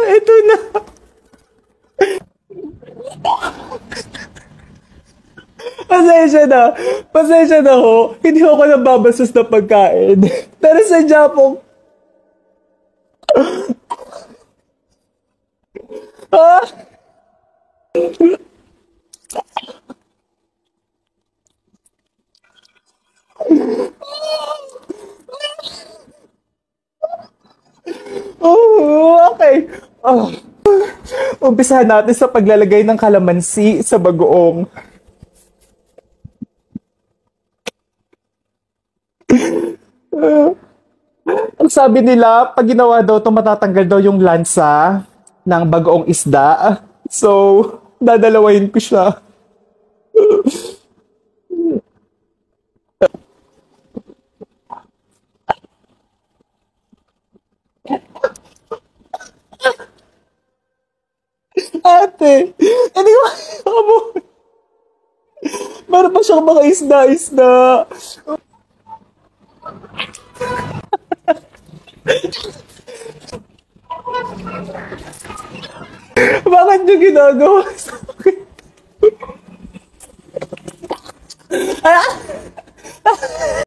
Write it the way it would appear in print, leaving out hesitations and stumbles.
Ito na. Pasensya na. Pasensya na ho. Hindi ako nababastos na pagkain. Pero sadya po. Ah! Oh, okay. Oh. Umpisahan natin sa paglalagay ng kalamansi sa bagoong. Ang sabi nila, pag ginawa daw to matatanggal daw yung lansa ng bagoong isda. So, dadalawahin ko siya. Ate, hindi ko mo. Meron pa siyang mga isda-isda. Bakit niyo ginagawa sa akin? Ah!